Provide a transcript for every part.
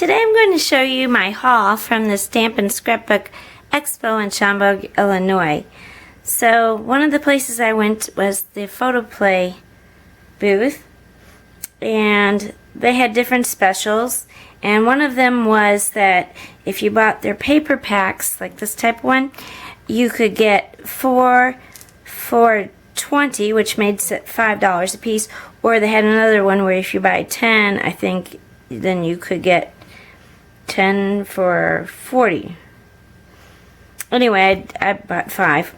Today I'm going to show you my haul from the Stamp and Scrapbook Expo in Schaumburg, Illinois. So one of the places I went was the Photo Play booth, and they had different specials, and one of them was that if you bought their paper packs, like this type of one, you could get 4 for $20, which made it $5 a piece, or they had another one where if you buy 10, I think, then you could get 10 for $40. Anyway, I bought 5.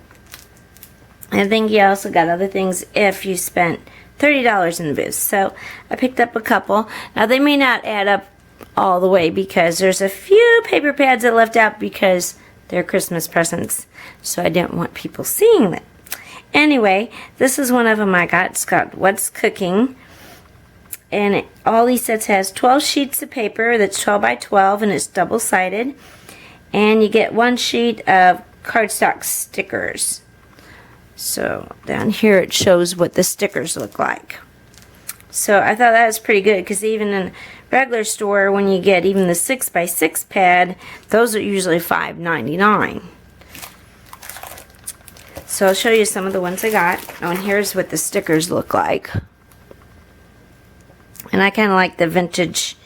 I think you also got other things if you spent $30 in the booth. So I picked up a couple. Now they may not add up all the way because there's a few paper pads that left out because they're Christmas presents. So I didn't want people seeing them. Anyway, this is one of them I got. It's got What's Cooking. And all these sets has 12 sheets of paper that's 12 by 12 and it's double-sided. And you get 1 sheet of cardstock stickers. So down here it shows what the stickers look like. So I thought that was pretty good because even in a regular store, when you get even the 6 by 6 pad, those are usually $5.99. So I'll show you some of the ones I got. Oh, and here's what the stickers look like. And I kind of like the vintage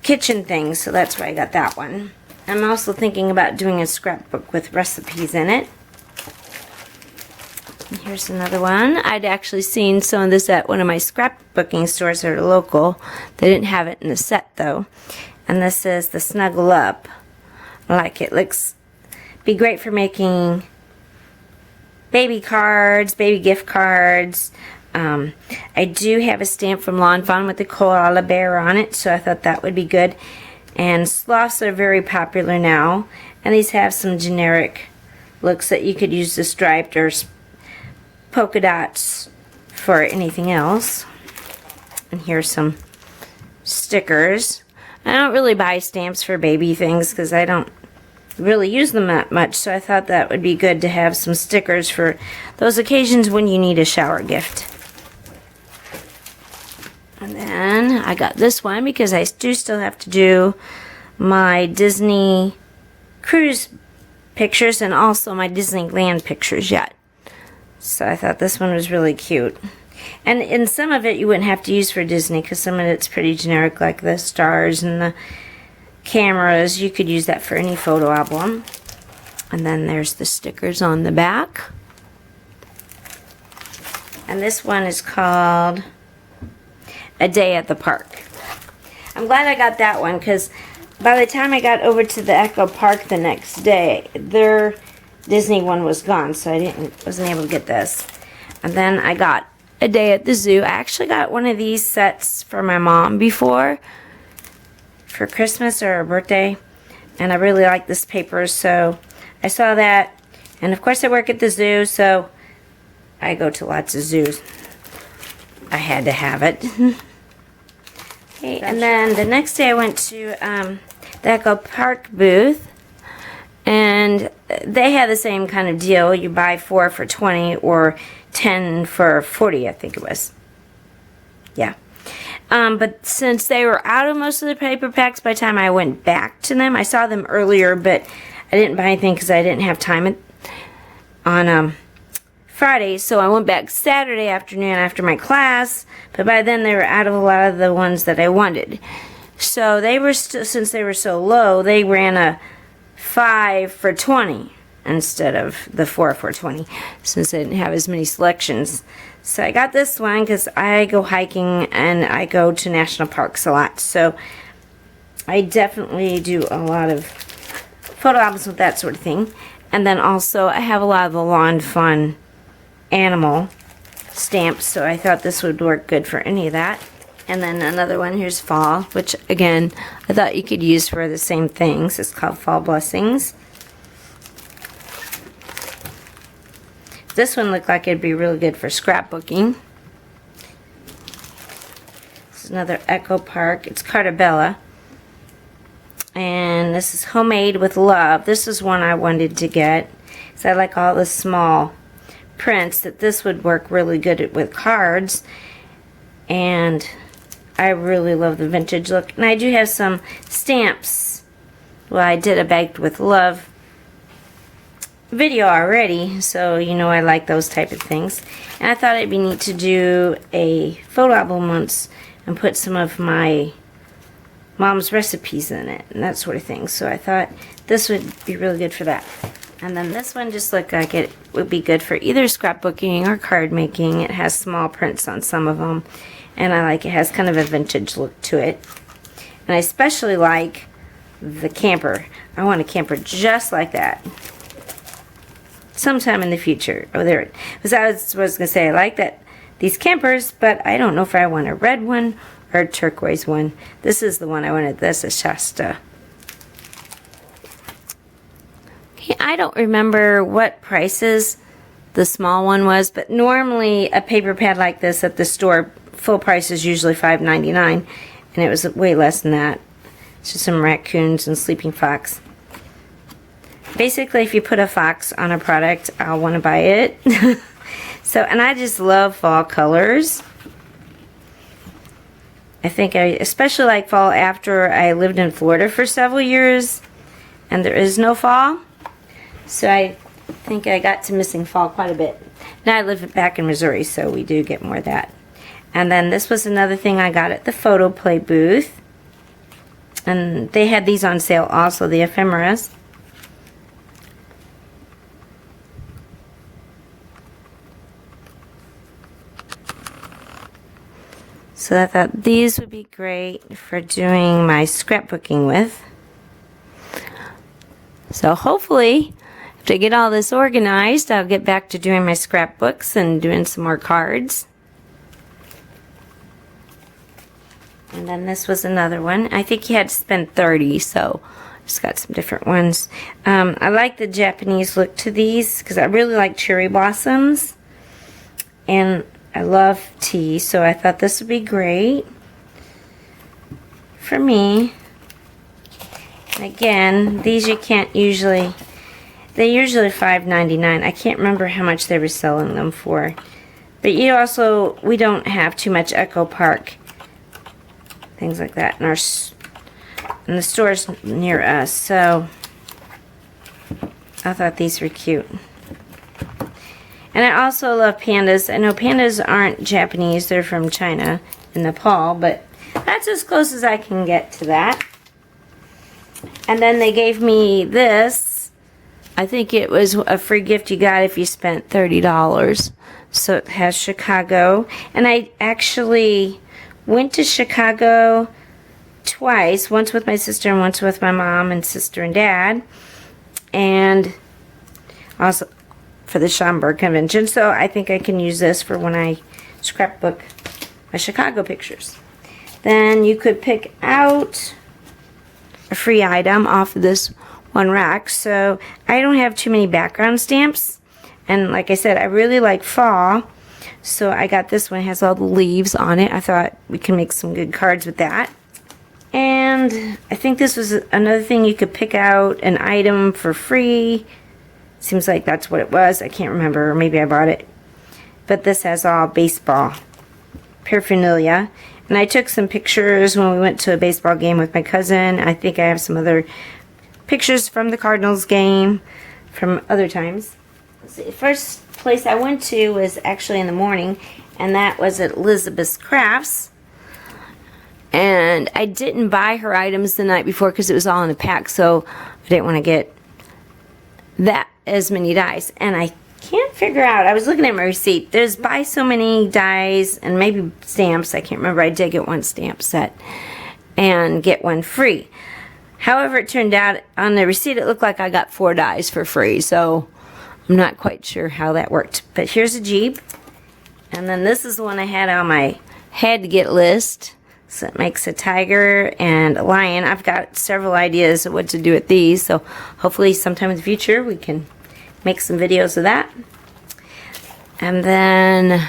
kitchen things, so that's why I got that one. I'm also thinking about doing a scrapbook with recipes in it. And here's another one. I'd actually seen some of this at one of my scrapbooking stores that are local. They didn't have it in the set though. And this is the Snuggle Up. I like it. Looks be great for making baby cards, baby gift cards. I do have a stamp from Lawn Fawn with the koala bear on it, so I thought that would be good. And sloths are very popular now, and these have some generic looks that you could use the striped or polka dots for anything else. And here's some stickers. I don't really buy stamps for baby things because I don't really use them that much, so I thought that would be good to have some stickers for those occasions when you need a shower gift. And then I got this one because I do still have to do my Disney cruise pictures and also my Disneyland pictures yet. So I thought this one was really cute. And in some of it you wouldn't have to use for Disney because some of it's pretty generic, like the stars and the cameras. You could use that for any photo album. And then there's the stickers on the back. And this one is called A Day at the Park. I'm glad I got that one because by the time I got over to the Echo Park the next day, their Disney one was gone, so I wasn't able to get this. And then I got A Day at the Zoo. I actually got one of these sets for my mom before for Christmas or her birthday, and I really like this paper, so I saw that. And of course I work at the zoo, so I go to lots of zoos. I had to have it. Okay, and then the next day I went to the Echo Park booth, and they had the same kind of deal. You buy 4 for $20 or 10 for $40, I think it was. Yeah. But since they were out of most of the paper packs by the time I went back to them, I saw them earlier, but I didn't buy anything because I didn't have time on Friday, so I went back Saturday afternoon after my class, but by then they were out of a lot of the ones that I wanted. So they were since they were so low, they ran a 5 for $20 instead of the 4 for $20, since they didn't have as many selections. So I got this one because I go hiking and I go to national parks a lot, so I definitely do a lot of photo albums with that sort of thing. And then also I have a lot of the Lawn Fawn animal stamps, so I thought this would work good for any of that. And then another one, here's Fall, which again I thought you could use for the same things. It's called Fall Blessings. This one looked like it'd be really good for scrapbooking. This is another Echo Park. It's Cartabella. And this is Homemade with Love. This is one I wanted to get because I like all the small prints, that this would work really good with cards. And I really love the vintage look. And I do have some stamps. Well, I did a Baked with Love video already, so you know I like those type of things. And I thought it'd be neat to do a photo album once and put some of my mom's recipes in it and that sort of thing. So I thought this would be really good for that. And then this one just looked like it would be good for either scrapbooking or card making. It has small prints on some of them, and I like it has kind of a vintage look to it. And I especially like the camper. I want a camper just like that sometime in the future. Oh, there it was. I was going to say I like that these campers, but I don't know if I want a red one or a turquoise one. This is the one I wanted. This is Shasta. I don't remember what prices the small one was, but normally a paper pad like this at the store, full price is usually $5.99, and it was way less than that. It's just some raccoons and sleeping fox. Basically, if you put a fox on a product, I'll want to buy it. So, and I just love fall colors. I think I especially like fall after I lived in Florida for several years, and there is no fall. So I think I got to missing fall quite a bit. Now I live back in Missouri, so we do get more of that. And then this was another thing I got at the photo play booth. And they had these on sale also, the ephemeras. So I thought these would be great for doing my scrapbooking with. So hopefully, to get all this organized, I'll get back to doing my scrapbooks and doing some more cards. And then this was another one. I think you had to spend $30, so just got some different ones. I like the Japanese look to these because I really like cherry blossoms. And I love tea, so I thought this would be great for me. And again, these you can't usually... They're usually $5.99. I can't remember how much they were selling them for. But you also, we don't have too much Echo Park, things like that in the stores near us. So I thought these were cute. And I also love pandas. I know pandas aren't Japanese. They're from China and Nepal, but that's as close as I can get to that. And then they gave me this. I think it was a free gift you got if you spent $30. So it has Chicago. And I actually went to Chicago twice. Once with my sister and once with my mom and sister and dad. And also for the Schaumburg convention. So I think I can use this for when I scrapbook my Chicago pictures. Then you could pick out a free item off of this one rack. So I don't have too many background stamps, and like I said, I really like fall, so I got this one. It has all the leaves on it. I thought we can make some good cards with that. And I think this was another thing you could pick out an item for free. Seems like that's what it was. I can't remember, or maybe I bought it. But this has all baseball paraphernalia. And I took some pictures when we went to a baseball game with my cousin. I think I have some other pictures from the Cardinals game from other times. The first place I went to was actually in the morning, and that was at Elizabeth's Crafts. And I didn't buy her items the night before because it was all in a pack, so I didn't want to get that as many dies. And I can't figure out, I was looking at my receipt, there's buy so many dies and maybe stamps, I can't remember. I did get one stamp set and get one free. However, it turned out on the receipt it looked like I got 4 dies for free, so I'm not quite sure how that worked. But here's a Jeep, and then this is the one I had on my had to get list. So it makes a tiger and a lion. I've got several ideas of what to do with these, so hopefully sometime in the future we can make some videos of that. And then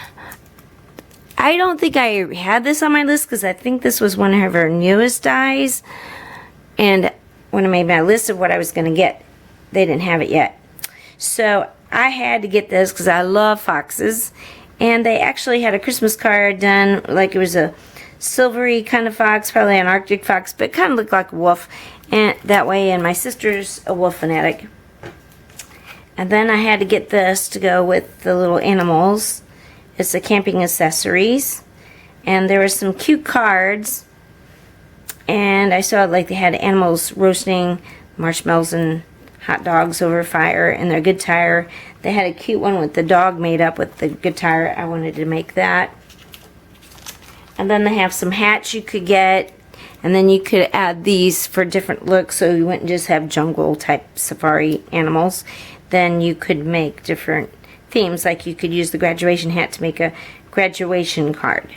I don't think I had this on my list because I think this was one of her newest dies. And when I made my list of what I was going to get, they didn't have it yet. So I had to get this because I love foxes. And they actually had a Christmas card done, like it was a silvery kind of fox, probably an Arctic fox, but kind of looked like a wolf and that way. And my sister's a wolf fanatic. And then I had to get this to go with the little animals. It's the camping accessories. And there were some cute cards. And I saw like they had animals roasting marshmallows and hot dogs over fire and their guitar. They had a cute one with the dog made up with the guitar. I wanted to make that. And then they have some hats you could get. And then you could add these for different looks so you wouldn't just have jungle type safari animals. Then you could make different themes, like you could use the graduation hat to make a graduation card.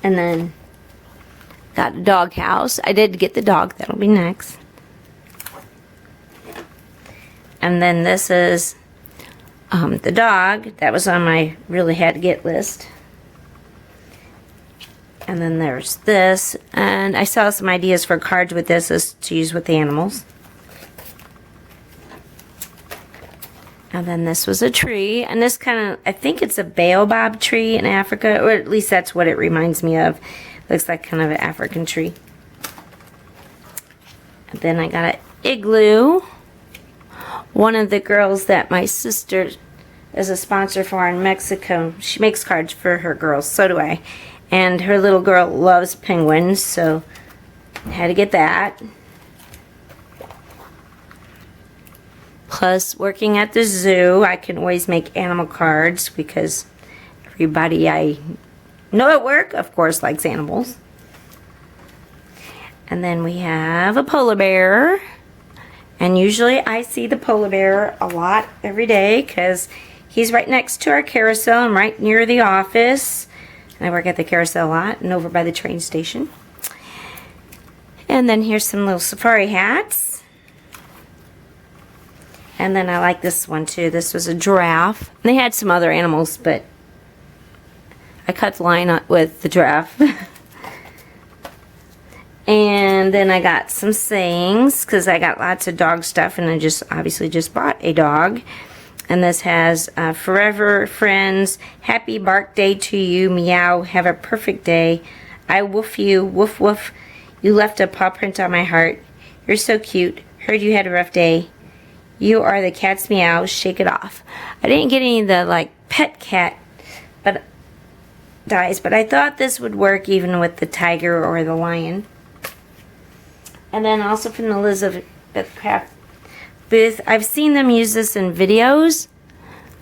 And then got a dog house. I did get the dog, that'll be next. And then this is the dog that was on my really had to get list. And then there's this, and I saw some ideas for cards with this as to use with the animals. And then this was a tree, and this kind of, I think it's a baobab tree in Africa, or at least that's what it reminds me of. Looks like kind of an African tree. And then I got an igloo. One of the girls that my sister is a sponsor for in Mexico, she makes cards for her girls, so do I. And her little girl loves penguins, so I had to get that. Plus, working at the zoo, I can always make animal cards because everybody I know at work, of course, likes animals. And then we have a polar bear. And usually I see the polar bear a lot every day because he's right next to our carousel and right near the office. And I work at the carousel a lot and over by the train station. And then here's some little safari hats. And then I like this one too. This was a giraffe. And they had some other animals, but I cut the line with the giraffe. And then I got some sayings because I got lots of dog stuff, and I just obviously just bought a dog. And this has forever friends, happy bark day to you, meow, have a perfect day. I woof you, woof woof. You left a paw print on my heart. You're so cute. Heard you had a rough day. You are the cat's meow, shake it off. I didn't get any of the like pet cat dies, but I thought this would work even with the tiger or the lion. And then also from the Elizabeth Craft booth, I've seen them use this in videos.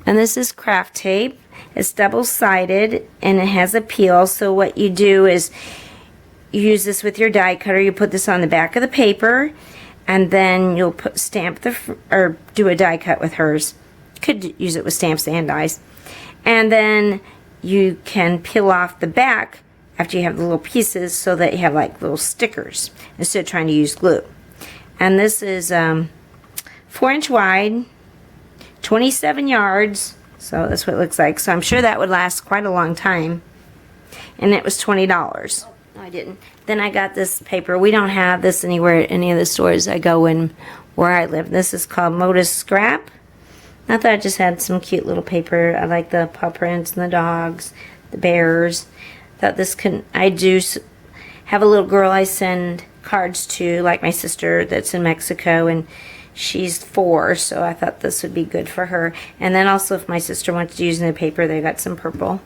And this is craft tape. It's double-sided and it has a peel. So what you do is you use this with your die cutter. You put this on the back of the paper, and then you'll or do a die cut with hers. Could use it with stamps and dies. And then you can peel off the back after you have the little pieces so that you have like little stickers instead of trying to use glue. And this is 4-inch wide, 27 yards, so that's what it looks like. So I'm sure that would last quite a long time. And it was $20. No, I didn't. Then I got this paper. We don't have this anywhere at any of the stores I go in where I live. This is called Modus Scrap. I thought I just had some cute little paper. I like the paw prints and the dogs, the bears. Thought this could, I do have a little girl I send cards to, like my sister that's in Mexico, and she's 4, so I thought this would be good for her. And then also if my sister wants to use the paper, they got some purple.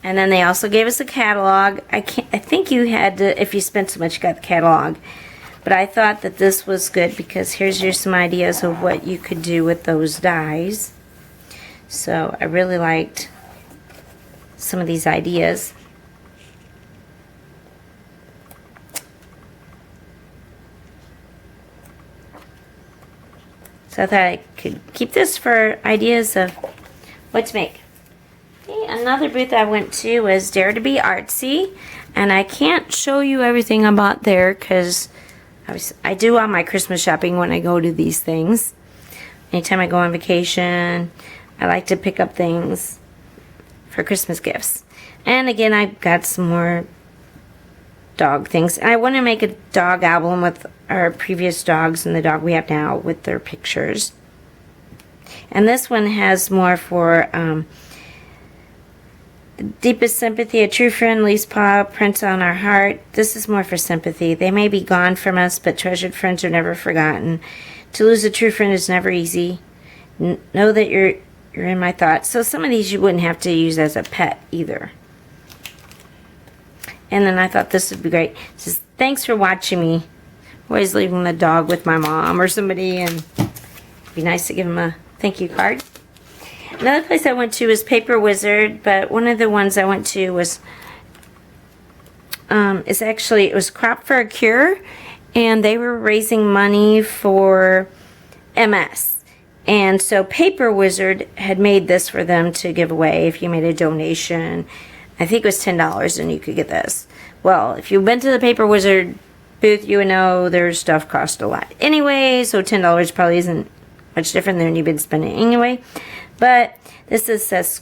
And then they also gave us a catalog. I think you had to, if you spent so much, you got the catalog. But I thought that this was good because here's some ideas of what you could do with those dies. So I really liked some of these ideas. So I thought I could keep this for ideas of what to make. Okay, another booth I went to was Dare to Be Artsy, and I can't show you everything about there because I do all my Christmas shopping when I go to these things. Anytime I go on vacation, I like to pick up things for Christmas gifts. And again, I got some more dog things. I want to make a dog album with our previous dogs and the dog we have now with their pictures. And this one has more for Deepest sympathy, a true friend leaves paw prints on our heart. This is more for sympathy. They may be gone from us, but treasured friends are never forgotten. To lose a true friend is never easy. Know that you're in my thoughts. So some of these you wouldn't have to use as a pet either. And then I thought this would be great. It says, thanks for watching me. Always leaving the dog with my mom or somebody, and it'd be nice to give them a thank you card. Another place I went to was Paper Wizard, but one of the ones I went to was it was Crop for a Cure, and they were raising money for MS. And so Paper Wizard had made this for them to give away if you made a donation. I think it was $10 and you could get this. Well, if you've been to the Paper Wizard booth, you would know their stuff cost a lot anyway, so $10 probably isn't much different than you've been spending anyway. But this says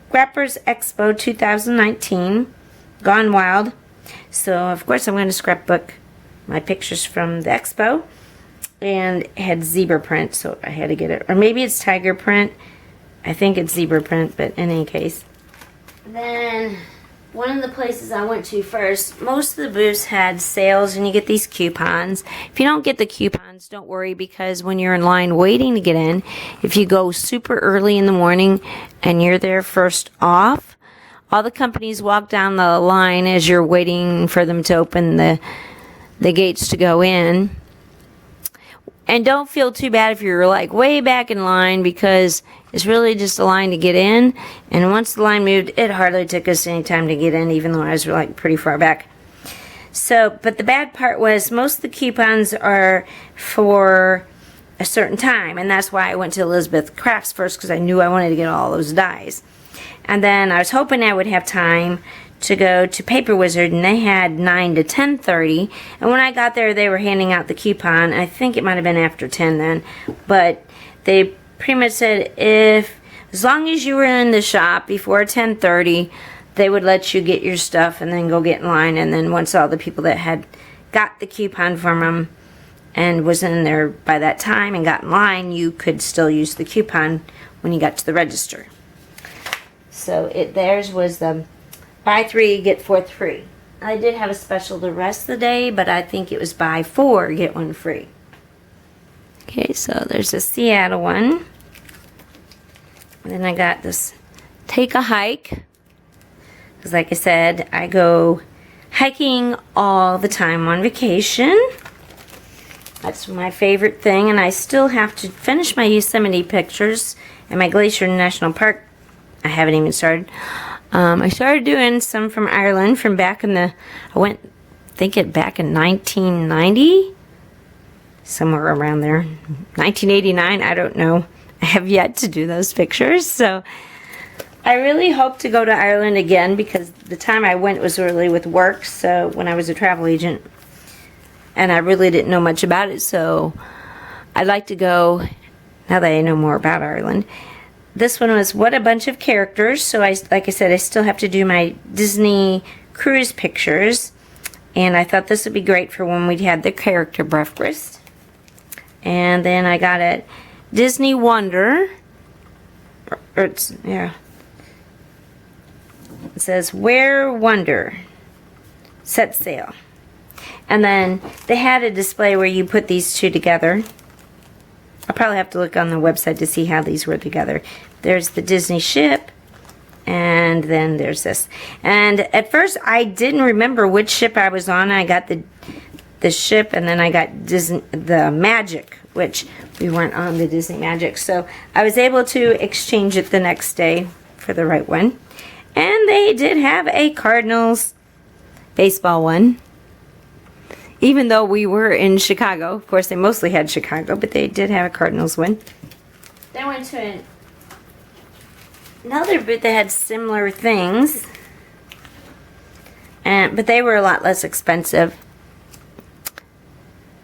Scrapbook Expo 2019, Gone Wild. So of course I'm going to scrapbook my pictures from the expo, and it had zebra print, so I had to get it. Or maybe it's tiger print. I think it's zebra print, but in any case. Then one of the places I went to first, most of the booths had sales, and you get these coupons. If you don't get the coupons, don't worry, because when you're in line waiting to get in, if you go super early in the morning and you're there first off, all the companies walk down the line as you're waiting for them to open the gates to go in. And don't feel too bad if you're like way back in line, because it's really just a line to get in. And once the line moved, it hardly took us any time to get in, even though I was like pretty far back. So, but the bad part was most of the coupons are for a certain time. And that's why I went to Elizabeth Crafts first, because I knew I wanted to get all those dies. And then I was hoping I would have time to go to Paper Wizard, and they had 9 to 10:30. And when I got there, they were handing out the coupon. I think it might have been after 10 then, but they pretty much said as long as you were in the shop before 10:30, they would let you get your stuff and then go get in line. And then once all the people that had got the coupon from them and was in there by that time and got in line, you could still use the coupon when you got to the register. So theirs was the buy 3, get 4 free. I did have a special the rest of the day, but I think it was buy 4, get 1 free. Okay, so there's a Seattle one. And then I got this Take a Hike. Because like I said, I go hiking all the time on vacation. That's my favorite thing, and I still have to finish my Yosemite pictures and my Glacier National Park. I haven't even started. I started doing some from Ireland from back in I think back in 1990, somewhere around there, 1989, I don't know. I have yet to do those pictures, so I really hope to go to Ireland again, because the time I went was really with work, so when I was a travel agent, and I really didn't know much about it, so I'd like to go now that I know more about Ireland. This one was What a Bunch of Characters. So like I said, I still have to do my Disney cruise pictures. And I thought this would be great for when we had the character breakfast. And then I got it Disney Wonder. It says Where Wonder. Set sail. And then they had a display where you put these two together. I'll probably have to look on the website to see how these were together. There's the Disney ship, and then there's this. And at first, I didn't remember which ship I was on. I got the ship, and then I got the Magic, which we weren't on the Disney Magic. So I was able to exchange it the next day for the right one. And they did have a Cardinals baseball one. Even though we were in Chicago. Of course, they mostly had Chicago, but they did have a Cardinals one. Then I went to another booth that had similar things, but they were a lot less expensive.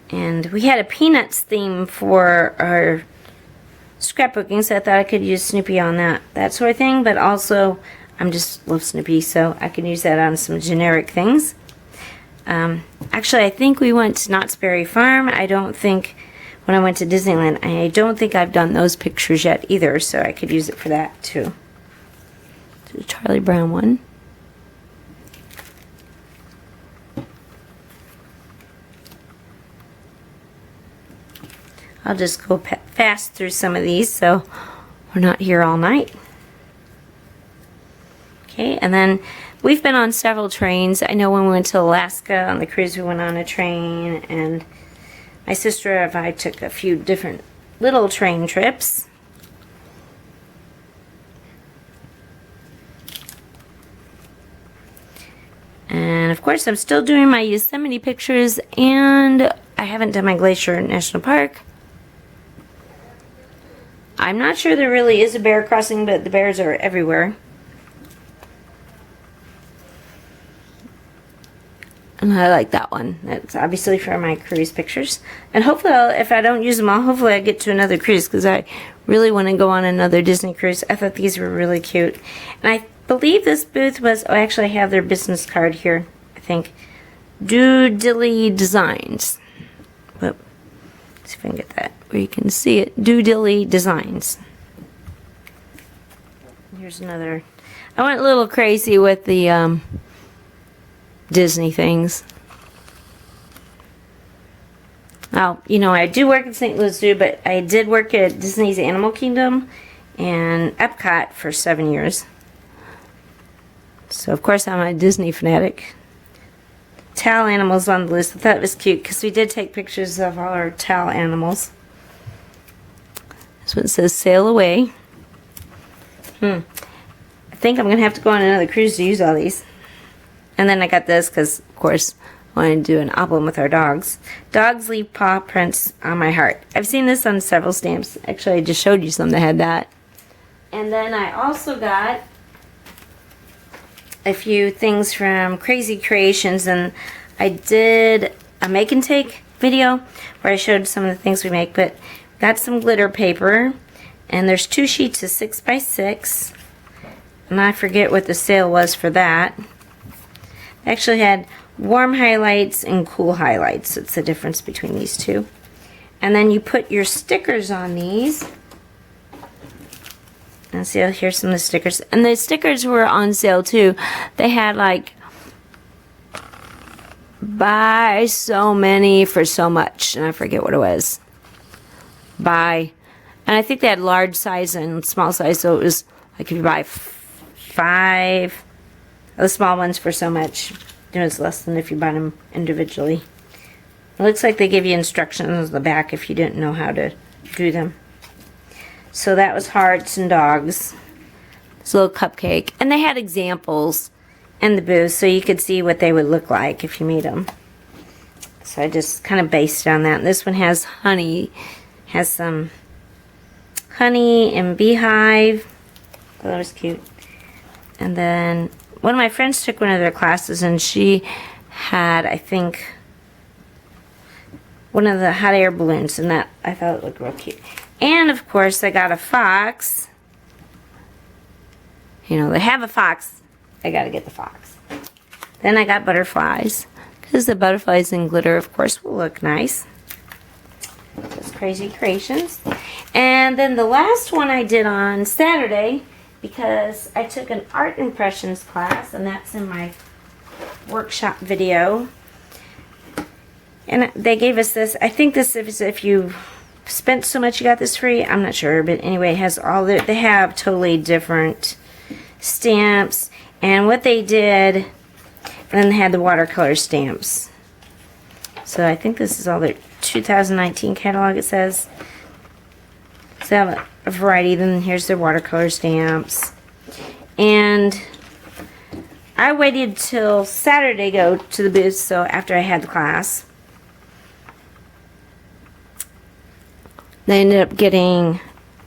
And we had a Peanuts theme for our scrapbooking, so I thought I could use Snoopy on that sort of thing. But also, I just love Snoopy, so I can use that on some generic things. Actually, I think we went to Knott's Berry Farm. I don't think, when I went to Disneyland, I don't think I've done those pictures yet either, so I could use it for that too. So Charlie Brown one. I'll just go fast through some of these so we're not here all night. Okay, and then we've been on several trains. I know when we went to Alaska on the cruise, we went on a train, and my sister and I took a few different little train trips. And of course, I'm still doing my Yosemite pictures, and I haven't done my Glacier National Park. I'm not sure there really is a bear crossing, but the bears are everywhere. And I like that one. That's obviously for my cruise pictures. And hopefully, if I don't use them all, hopefully I get to another cruise, because I really want to go on another Disney cruise. I thought these were really cute. And I believe this booth was, oh, actually I have their business card here, I think. Doodilly Designs. Whoop. Let's see if I can get that where you can see it. Doodilly Designs. Here's another. I went a little crazy with the Disney things. Now, you know, I do work at St. Louis Zoo, but I did work at Disney's Animal Kingdom and Epcot for 7 years. So, of course, I'm a Disney fanatic. Towel animals on the list. I thought it was cute because we did take pictures of all our towel animals. This one says Sail Away. I think I'm going to have to go on another cruise to use all these. And then I got this because, of course, I wanted to do an album with our dogs. Dogs leave paw prints on my heart. I've seen this on several stamps. Actually, I just showed you some that had that. And then I also got a few things from Crazy Creations, and I did a make and take video where I showed some of the things we make, but got some glitter paper, and there's 2 sheets of 6x6, and I forget what the sale was for that. Actually had warm highlights and cool highlights. It's the difference between these two. And then you put your stickers on these. And see, here's some of the stickers. And the stickers were on sale too. They had like, buy so many for so much. And I forget what it was. Buy. And I think they had large size and small size. So it was like if you buy 5, the small ones for so much. It was less than if you bought them individually. It looks like they give you instructions on the back if you didn't know how to do them. So that was hearts and dogs. It's a little cupcake. And they had examples in the booth so you could see what they would look like if you made them. So I just kind of based on that. And this one has honey. Has some honey and beehive. Oh, that was cute. And then one of my friends took one of their classes, and she had, I think, one of the hot air balloons, and that I thought it looked real cute. And of course, I got a fox. You know, they have a fox. I gotta get the fox. Then I got butterflies, because the butterflies in glitter, of course, will look nice. Just Crazy Creations. And then the last one I did on Saturday, because I took an art impressions class, and that's in my workshop video. And they gave us this. I think this is if you spent so much you got this free. I'm not sure, but anyway, it has all the, they have totally different stamps. And what they did, and then they had the watercolor stamps. So I think this is all their 2019 catalog, it says. So they have a variety. Then here's their watercolor stamps. And I waited till Saturday to go to the booth, so after I had the class. They ended up getting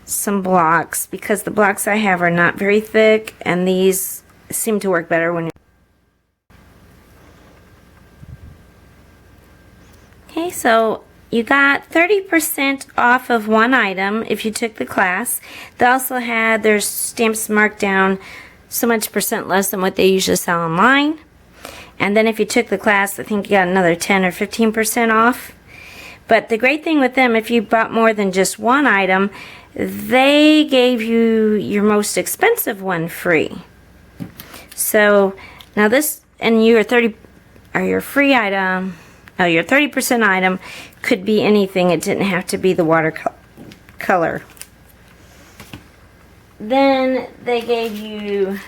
some blocks, because the blocks I have are not very thick, and these seem to work better when you're... Okay, so you got 30% off of one item if you took the class. They also had their stamps marked down so much percent less than what they usually sell online. And then if you took the class, I think you got another 10 or 15% off. But the great thing with them, if you bought more than just one item, they gave you your most expensive one free. So now this, and your 30, or your free item, oh, your 30% item could be anything. It didn't have to be the watercolor. Then they gave you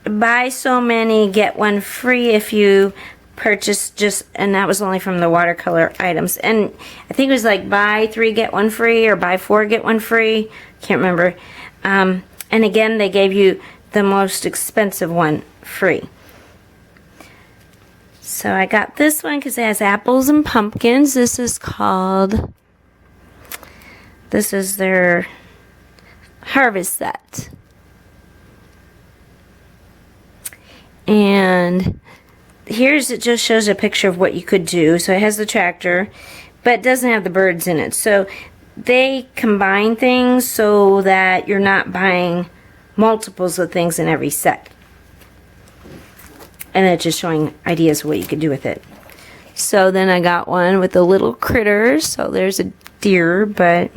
buy so many, get one free if you purchase just, and that was only from the watercolor items. And I think it was like buy 3, get 1 free, or buy 4, get 1 free. Can't remember. And again, they gave you the most expensive one free. So I got this one because it has apples and pumpkins. This is their harvest set. And here's, it just shows a picture of what you could do. So it has the tractor, but it doesn't have the birds in it. So they combine things so that you're not buying multiples of things in every set. And it's just showing ideas of what you could do with it. So then I got one with the little critters. So there's a deer, but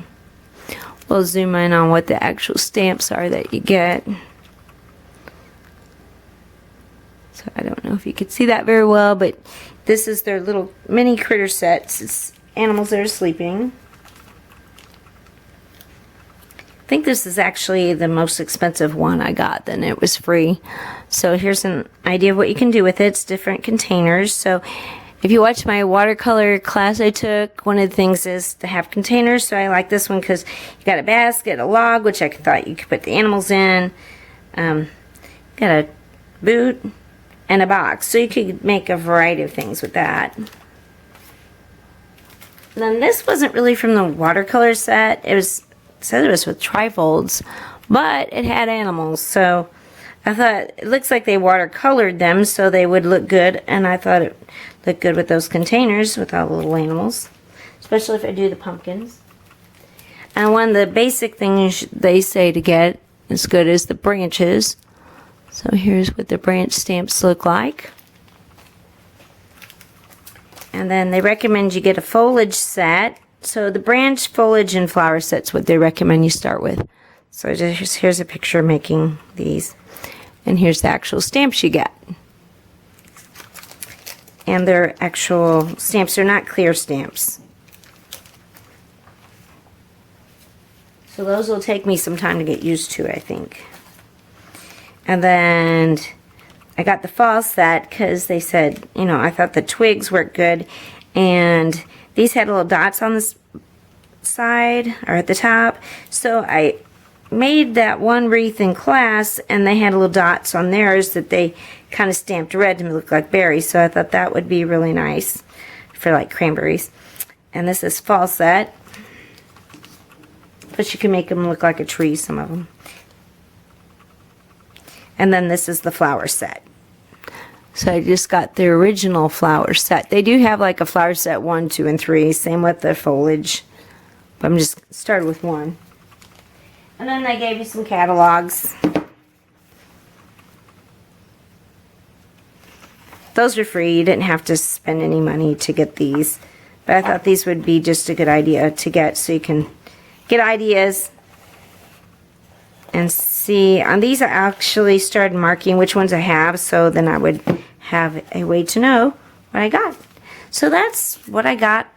we'll zoom in on what the actual stamps are that you get. So I don't know if you could see that very well, but this is their little mini critter sets. It's animals that are sleeping. I think this is actually the most expensive one I got, then it was free. So here's an idea of what you can do with it. It's different containers. So if you watch my watercolor class I took, one of the things is to have containers. So I like this one because you got a basket, a log, which I thought you could put the animals in. Got a boot and a box. So you could make a variety of things with that. And then this wasn't really from the watercolor set. It said it was with trifolds, but it had animals. So I thought it looks like they watercolored them so they would look good, and I thought it looked good with those containers with all the little animals, especially if I do the pumpkins. And one of the basic things they say to get as good as the branches. So here's what the branch stamps look like. And then they recommend you get a foliage set. So the branch, foliage, and flower set's what they recommend you start with. So just here's a picture making these. And here's the actual stamps you get. And they're actual stamps. They're not clear stamps. So those will take me some time to get used to, I think. And then I got the fall set because they said, you know, I thought the twigs worked good. And these had little dots on the side or at the top. So I made that one wreath in class, and they had little dots on theirs that they kind of stamped red to look like berries. So I thought that would be really nice for like cranberries. And this is fall set. But you can make them look like a tree, some of them. And then this is the flower set. So I just got the original flower set. They do have like a flower set 1, 2, and 3. Same with the foliage. But I'm just started with 1. And then they gave you some catalogs. Those are free. You didn't have to spend any money to get these. But I thought these would be just a good idea to get so you can get ideas and see. On these I actually started marking which ones I have, so then I would have a way to know what I got. So that's what I got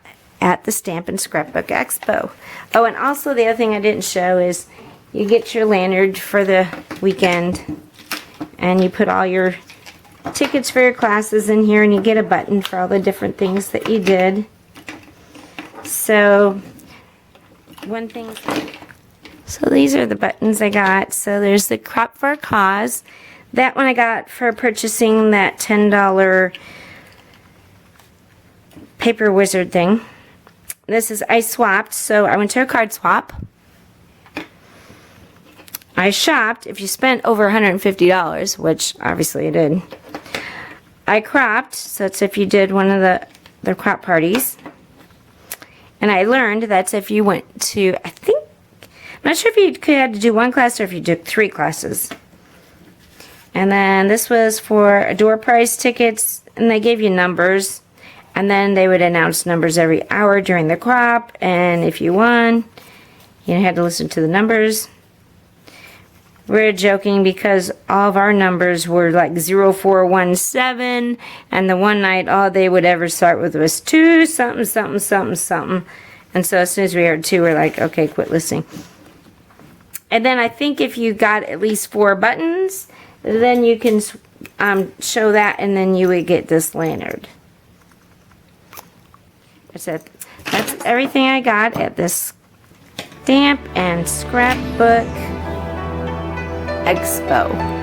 at the Stamp and Scrapbook Expo. Oh, and also the other thing I didn't show is you get your lanyard for the weekend, and you put all your tickets for your classes in here, and you get a button for all the different things that you did. So one thing, so these are the buttons I got. So there's the Crop for a Cause. That one I got for purchasing that $10 paper wizard thing. This is I swapped, so I went to a card swap. I shopped. If you spent over $150, which obviously I did. I cropped, so that's if you did one of the crop parties. And I learned that's if you went to, I think, I'm not sure if you had to do 1 class or if you did 3 classes. And then this was for door prize tickets, and they gave you numbers. And then they would announce numbers every hour during the crop, and if you won, you had to listen to the numbers. we're joking because all of our numbers were like 0417, and the one night all they would ever start with was 2 something something something something. And so as soon as we heard 2, we're like, okay, quit listening. And then I think if you got at least 4 buttons, then you can show that, and then you would get this lanyard. That's it. That's everything I got at this Stamp and Scrapbook Expo.